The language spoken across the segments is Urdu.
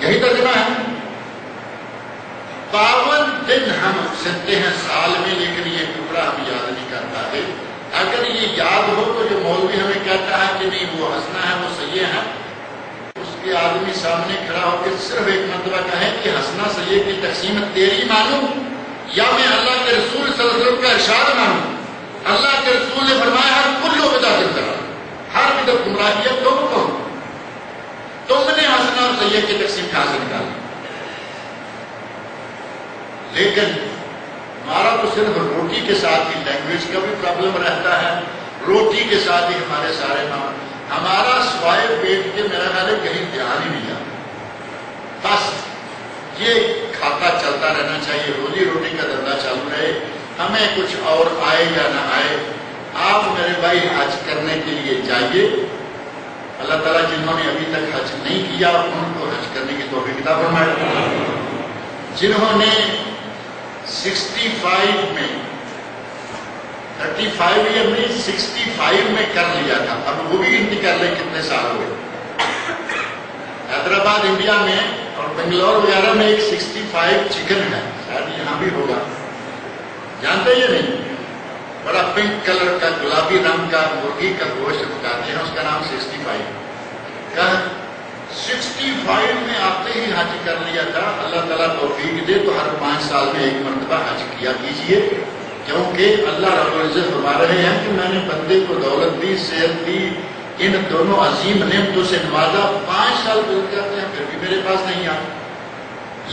یہی ترجمہ ہے. 52 دن ہم سنتے ہیں سال میں، لیکن یہ ٹکڑا ہم یاد نہیں کرتا ہے. اگر یہ یاد ہو تو جو مولوی ہمیں کہتا ہے کہ نہیں وہ حسنہ ہے وہ سیئہ ہے، اس کے آدمی سامنے کھڑا ہو کے صرف ایک مرتبہ کہے کہ حسنہ سیئہ کی تقسیم تیری مانوں یا میں اللہ کے رسول صلی اللہ علیہ وسلم کا ارشاد مانوں. اللہ کے رسول نے فرمایا ہر کلو بدعت ضلالہ، ہر بدعت گمراہی ہے. تم کون؟ تم نے حسنہ اور سیئہ کی تقسیم کہاں سے نکالی؟ لیکن ہمارا تو صرف روٹی کے ساتھ ہی لینگویج کا بھی پرابلم رہتا ہے، روٹی کے ساتھ ہی ہمارے سارے نام. ہمارا سوائے پیٹ کے میرا خیال ہے کہیں دھیان ہی نہیں جاتا. بس یہ کھاتا چلتا رہنا چاہیے، روزی روٹی کا دھندا چالو رہے، ہمیں کچھ اور آئے یا نہ آئے. آپ میرے بھائی حج کرنے کے لیے جائیے. اللہ تعالیٰ جنہوں نے ابھی تک حج نہیں کیا ان کو حج کرنے کی توفیق عطا فرمائے. جنہوں نے 65 میں 35 ایئر میں 65 میں کر لیا تھا، اب وہ بھی گنتی کر لیں کتنے سال ہوئے. حیدرآباد انڈیا میں اور بنگلور وغیرہ میں ایک 65 چکن ہے، شاید یہاں بھی ہوگا، جانتے یہ نہیں؟ بڑا پنک کلر کا گلابی رنگ کا مرغی کا گوشت پکاتے ہیں، اس کا نام 65 کا. 65 میں آتے ہی حج کر لیا تھا. اللہ تعالیٰ توفیق دے تو ہر 5 سال میں ایک مرتبہ حج کیا کیجیے، کیونکہ اللہ رب العزت فرما رہے ہیں کہ میں نے بندے کو دولت دی، صحت دی، ان دونوں عظیم نعمتوں سے نوازا. 5 سال گزر جاتے ہیں پھر بھی میرے پاس نہیں آ.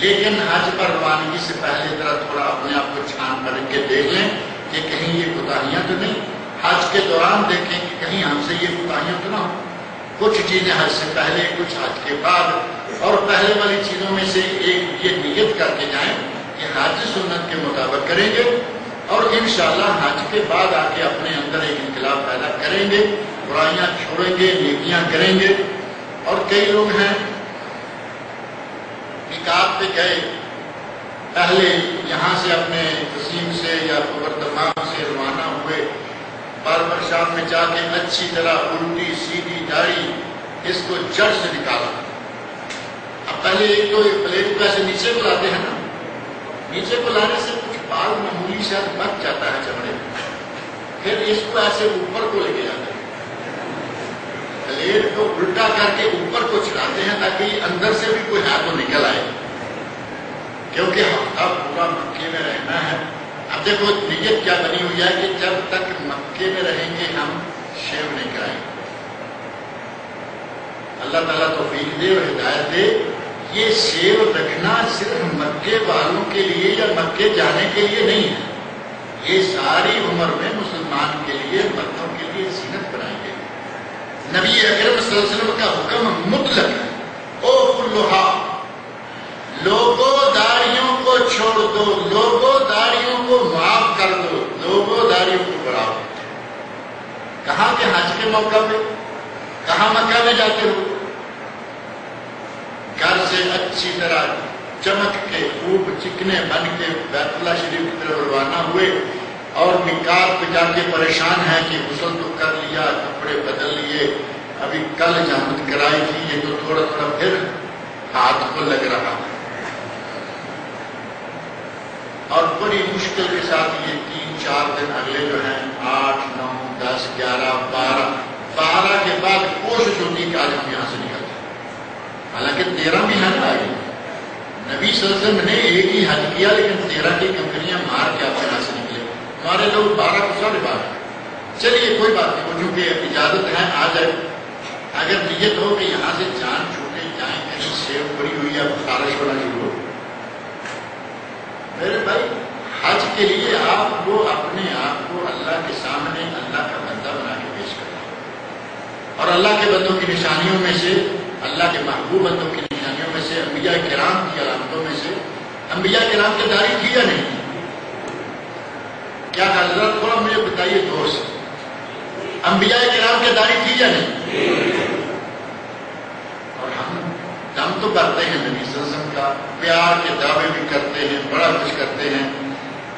لیکن حج پر روانگی سے پہلے ذرا تھوڑا اپنے آپ کو چھان پرکھ کے دیکھ لیں کہ کہیں یہ کوتاہیاں تو نہیں. حج کے دوران دیکھیں کہ کہیں ہم سے یہ کوتاہیاں تو نہ ہو. کچھ چیزیں حج سے پہلے، کچھ حج کے بعد. اور پہلے والی چیزوں میں سے ایک یہ نیت کر کے جائیں کہ حج سنت کے مطابق کریں گے اور انشاءاللہ حج کے بعد آ کے اپنے اندر ایک انقلاب پیدا کریں گے، برائیاں چھوڑیں گے، نیکیاں کریں گے. اور کئی لوگ ہیں نکات پہ گئے، پہلے یہاں سے اپنے قصیم سے یا خبردمام سے روانہ ہوئے، باربر شاپ میں جا کے اچھی طرح الٹی سیدھی داڑھی اس کو جڑ سے نکالا. اب پہلے ایک تو پلیٹ کو ایسے نیچے کو لاتے ہیں نا، نیچے کو لانے سے کچھ بال معمولی شاید بچ جاتا ہے چمڑے میں، پھر اس کو ایسے اوپر کو لے کے جاتے ہیں، پلیٹ کو الٹا کر کے اوپر کو چڑھاتے ہیں تاکہ اندر سے بھی کوئی ہے تو نکل آئے، کیونکہ ہفتہ پورا مکے میں رہنا ہے. اب دیکھو نیت کیا بنی ہوئی ہے کہ جب تک مکے میں رہیں گے ہم شیو نہیں کرائیں گے. اللہ تعالیٰ توفیق دے اور ہدایت دے. یہ شیو رکھنا صرف مکے والوں کے لیے یا مکے جانے کے لیے نہیں ہے، یہ ساری عمر میں مسلمان کے لیے، مردوں کے لیے زینت بنائی گئی. نبی اکرم صلی اللہ علیہ وسلم کا حکم مطلق ہے، او کلھا، لوگوں داڑھیوں کو چھوڑ دو، لوگوں داڑھیوں کو معاف کر دو، لوگوں داڑھیوں کو بڑھاؤ. کہاں کے حج کے موقع پہ؟ کہاں مکہ میں جاتے ہو؟ گھر سے اچھی طرح چمک کے خوب چکنے بن کے بیت اللہ شریف کی طرف روانہ ہوئے اور میقات پہ جا کے پریشان ہے کہ غسل تو کر لیا، کپڑے بدل لیے، ابھی کل جامت کرائی تھی، یہ تو تھوڑا تھوڑا پھر ہاتھ کو لگ رہا ہے. اور بڑی مشکل کے ساتھ یہ 3-4 دن اگلے جو ہیں 8, 9, 10, 11, 12 کے بعد کوشش ہوتی ہے کہ آج ہم یہاں سے نکلتے ہیں. حالانکہ 13 بھی ہے نا آگے. نبی صلی اللہ علیہ وسلم نے ایک ہی حج کیا لیکن 13 کی کنکریاں مار کے آپ یہاں سے نکلے. ہمارے لوگ 12 کو 12.5. چلیے کوئی بات نہیں، وہ چونکہ اجازت ہے آ جائے. اگر نیت ہو کہ یہاں سے جان چھوٹے جائیں، کہیں سیو پڑی ہوئی یا خارش ہونا شروع ہو، میرے بھائی حج کے لیے آپ کو اپنے آپ کو اللہ کے سامنے اللہ کا بندہ بنا کے پیش کرنا. اور اللہ کے بندوں کی نشانیوں میں سے، اللہ کے محبوب بندوں کی نشانیوں میں سے، انبیاء کرام کی علامتوں میں سے، انبیاء کرام کی داڑھی تھی یا نہیں؟ کیا حضرت تھوڑا مجھے بتائیے دوست، انبیاء کرام کی داڑھی تھی یا نہیں؟ اور ہم تو کرتے ہیں نبی صلی اللہ علیہ وسلم کا پیار کے دعوے بھی کرتے ہیں، بڑا کچھ کرتے ہیں.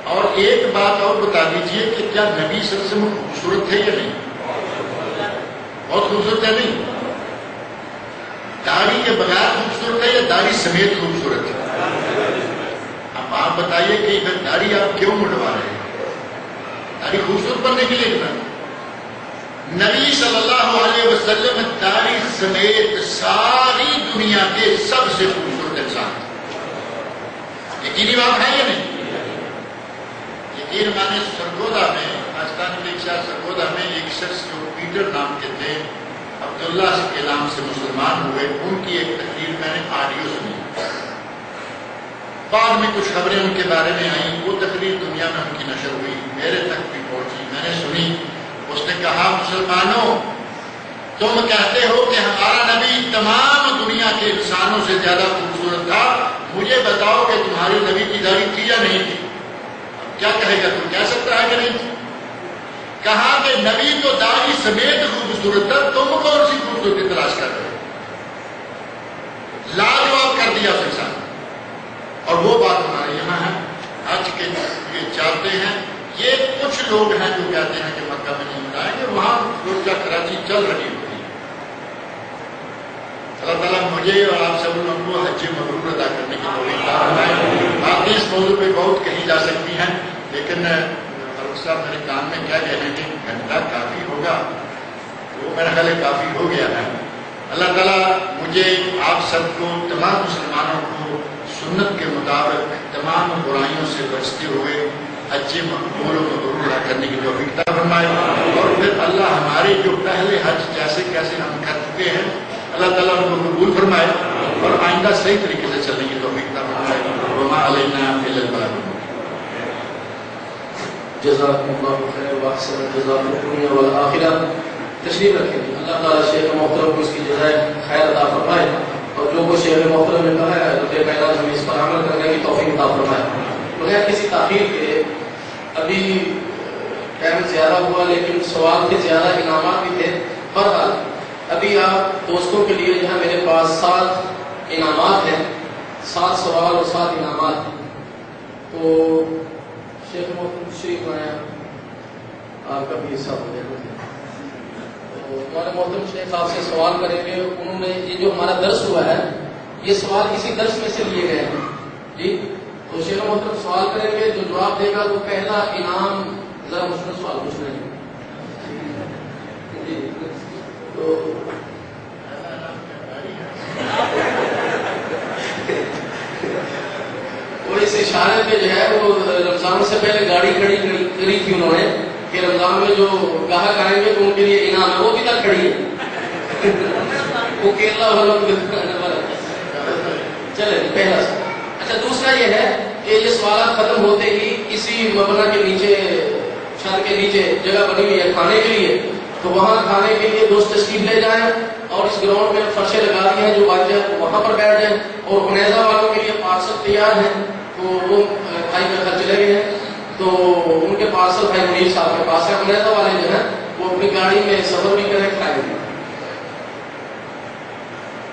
اور ایک بات اور بتا دیجئے کہ کیا نبی صلی اللہ علیہ وسلم خوبصورت تھے یا نہیں؟ بہت خوبصورت ہے. نہیں داڑھی کے بغیر خوبصورت ہے یا داڑھی سمیت خوبصورت تھی. اب آپ بتائیے کہ داڑھی آپ کیوں مڈوا رہے ہیں؟ داڑھی خوبصورت بننے کے لیے بنا. نبی صلی اللہ علیہ وسلم داڑھی سمیت ساری دنیا کے سب سے خوبصورت انسان تھے. یقینی بات ہے یا نہیں؟ یقین مانے سرگودا میں پاکستان کے شہر سرگودا میں ایک شخص جو پیٹر نام کے تھے عبداللہ کے نام سے مسلمان ہوئے، ان کی ایک تقریر میں نے آڈیو سنی. بعد میں کچھ خبریں ان کے بارے میں آئیں، وہ تقریر دنیا میں ان کی نشر ہوئی، میرے تک بھی پہنچی، میں نے سنی. اس نے کہا مسلمانوں تم کہتے ہو کہ ہمارا نبی تمام دنیا کے انسانوں سے زیادہ خوبصورت تھا، مجھے بتاؤ کہ تمہاری نبی کی داڑھی تھی یا نہیں تھی؟ کیا کہے گا؟ تم کہہ سکتا ہے کہ نہیں تھی؟ کہا کہ نبی تو داڑھی سمیت خوبصورت تھا، تم کون سی خوبصورتی تلاش کر رہے ہو؟ لاجواب کر دیا اس انسان. اور وہ بات ہمارے یہاں ہے، حج کے یہ چاہتے ہیں، یہ کچھ لوگ ہیں جو کہتے ہیں کہ مکہ میں نہیں جائیں گے، وہاں روزہ کراچی چل رہی ہوتی ہے. اللہ تعالیٰ مجھے اور آپ سب لوگوں کو حج مبرور ادا کرنے کی توفیق عطا فرمائے. باقی اس موضوع پہ بہت کہی جا سکتی ہیں، لیکن فاروق صاحب میرے کان میں کیا کہہ رہے ہیں کہ گھنٹہ کافی ہوگا، وہ میرا خیال کافی ہو گیا ہے. اللہ تعالیٰ مجھے آپ سب کو، تمام مسلمانوں کو سنت کے مطابق تمام برائیوں سے بچتے ہوئے حج مقبول و مبرور ادا کرنے کی توفیق عطا فرمائے. اور پھر اللہ ہمارے جو پہلے حج جیسے کیسے ہم کر چکے ہیں، اللہ تعالیٰ ان کو قبول فرمائے اور آئندہ صحیح طریقے سے چلنے کی توفیق عطا فرمائے. وما علینا الا البلاغ. جزاکم اللہ خیر واحسن الجزاء فی الدنیا والآخرہ. تشریف رکھیں. اللہ تعالیٰ شیخ محترم کو اس کی جزائے خیر عطا فرمائے، اور جو کچھ شیخ محترم نے کہا ہے رب کائنات ہمیں اس پر عمل کرنے کی توفیق عطا فرمائے. بغیر کسی تاخیر کے ابھی ٹائم زیادہ ہوا، لیکن سوال تھے زیادہ، انعامات بھی تھے. بہرحال ابھی آپ دوستوں کے لیے جہاں میرے پاس 7 انعامات ہیں، 7 سوال اور 7 انعامات. تو شیخ محترم شریف آیا، آپ کا بھی حصہ ہو جائے. تو ہمارے محترم شیخ آپ سے سوال کریں گے. انہوں نے یہ جو ہمارا درس ہوا ہے، یہ سوال کسی درس میں سے لیے گئے ہیں جی. تو شیخ محترم سوال کریں گے، جو جواب دے گا وہ پہلا انعام. ذرا مشکل سوال پوچھ رہے ہیں جی. تو وہ اس اشارے پہ جو ہے وہ رمضان سے پہلے گاڑی کھڑی کری تھی انہوں نے کہ رمضان میں جو گاہک آئیں گے تو ان کے لیے انعام ہے. وہ بھی تک کھڑی ہے، وہ کیرلا والوں. چلے پہلا سوال. اچھا دوسرا یہ ہے کہ یہ سوالات ختم ہوتے ہی اسی مبنا کے نیچے، چھت کے نیچے جگہ بنی ہوئی ہے کھانے کے لیے، تو وہاں کھانے کے لیے دوست تشریف لے جائیں، اور اس گراؤنڈ میں فرشیں لگا دی ہیں، جو بات ہے وہاں پر بیٹھ جائیں. اور انیزا والوں کے لیے پارسل تیار ہیں، تو وہ بھائی کا گھر چلے گئے ہیں، تو ان کے پارسل بھائی منیر صاحب کے پاس ہے. انیزا والے جو ہیں وہ اپنی گاڑی میں سفر بھی کریں، کھائیں گے.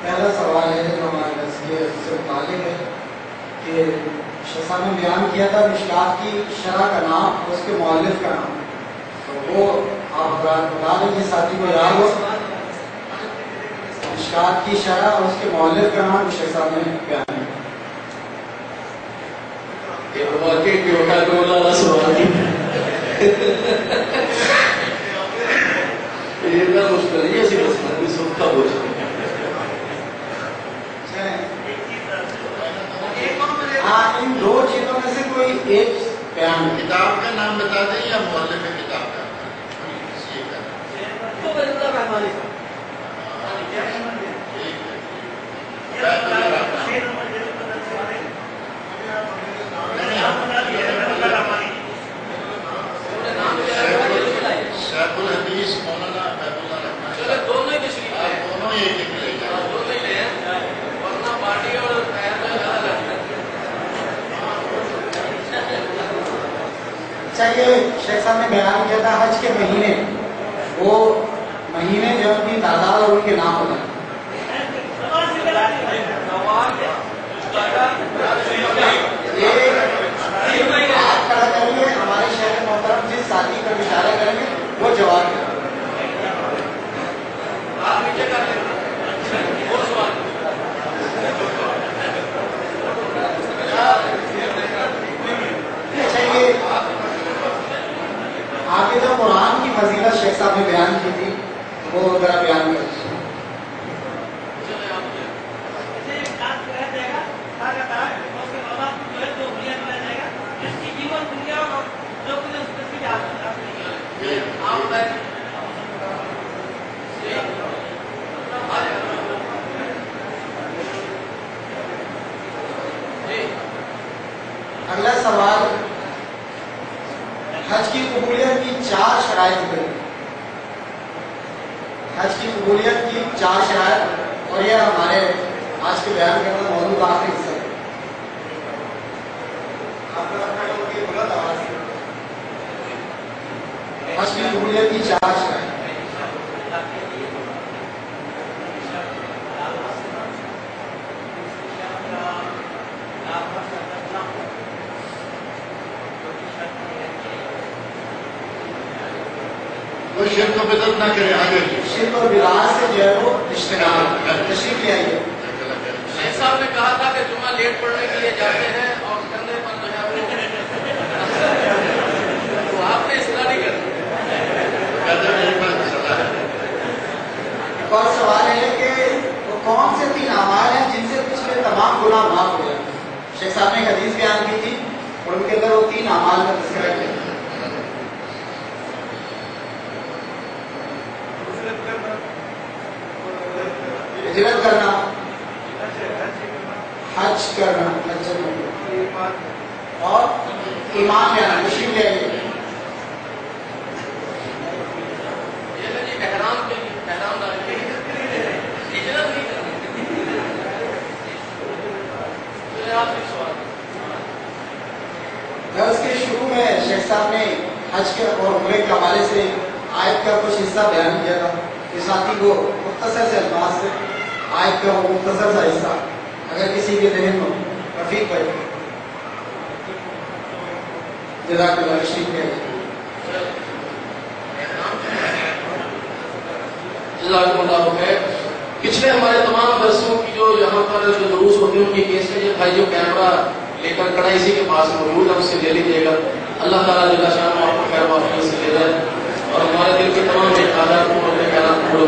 پہلا سوال ہے جو ہمارے درس کے سے متعلق ہے کہ شیخ صاحب نے بیان کیا تھا مشکات کی شرح کا نام اور اس کے مؤلف کا نام، تو وہ آپ بتا دیں کہ ساتھی کو یاد ہو. مشکات کی شرح اور اس کے مؤلف کا نام شیخ صاحب نے بیان کیا. ان 2 چیزوں میں سے کوئی ایک بیان. کتاب کا نام بتا دیں یا مؤلف کتاب کا؟ شیخ الحدیث مولانا محب اللہ رحمانی. دونوں ایک ایک لے جائیں. چاہیے شیخ صاحب نے بیان کیا تھا حج کے مہینے، وہ مہینے جو ان کی تعداد اور ان کے نام ہوتا ہے. آپ کھڑا کریں گے، ہمارے شیخ محترم جس ساتھی کا اشارہ کریں گے وہ جواب دیں. صاحب نے بیان کی تھی وہ ذرا بیان کر دیں. اگلا سوال حج کی قبولیت کی 4 شرائط ہے. حج کی قبولیت کی 4 شرائط اور یہ ہمارے آج کے بیان کرنا موضوع کا آخری حصہ ہے. حج کی قبولیت کی 4 شرائط. وہ شرک کو بدل نہ کرے. آگے شرک اور بدعات سے جو ہے وہ اجتناب. تشریف لے آئیے. شیخ صاحب نے کہا تھا کہ جمعہ لیٹ پڑھنے کے لیے جاتے ہیں اور کندھے پر جو ہے وہ آپ نے اصلاح نہیں کرنا. ایک اور سوال ہے کہ وہ کون سے 3 اعمال ہیں جن سے پچھلے تمام گناہ معاف ہو جائیں. شیخ صاحب نے ایک حدیث بیان کی تھی اور ان کے اندر وہ 3 اعمال کا تذکرہ کیا. ہجرت کرنا, حج کرنا, اور ایمان لانا. تشریف لے آئیے. احرام کے لیے احرام ڈالنے کے لیے ہجرت نہیں کرنی. درس کے شروع میں شیخ صاحب نے حج کے اور عمرے کے حوالے سے آیت کا کچھ حصہ بیان کیا تھا. کہ ساتھی کو مختصر سے الفاظ سے آیت کا وہ مختصر سا حصہ اگر کسی کے ذہن میں رفیق بھائی جزاک اللہ تشریف لے آئیے. جزاکم اللہ خیر. پچھلے ہمارے تمام درسوں کی جو یہاں پر جو دروس ہوتے ہیں ان کی کیس میں بھائی جو کیمرہ لے کر کھڑا اسی کے پاس موجود ہے اس سے لے لیجیے گا. اللہ تعالیٰ جل شانہ آپ کو خیر وافیت سے لے جائے اور ہمارے دل کے تمام حاجات کو اپنے خیالات پورے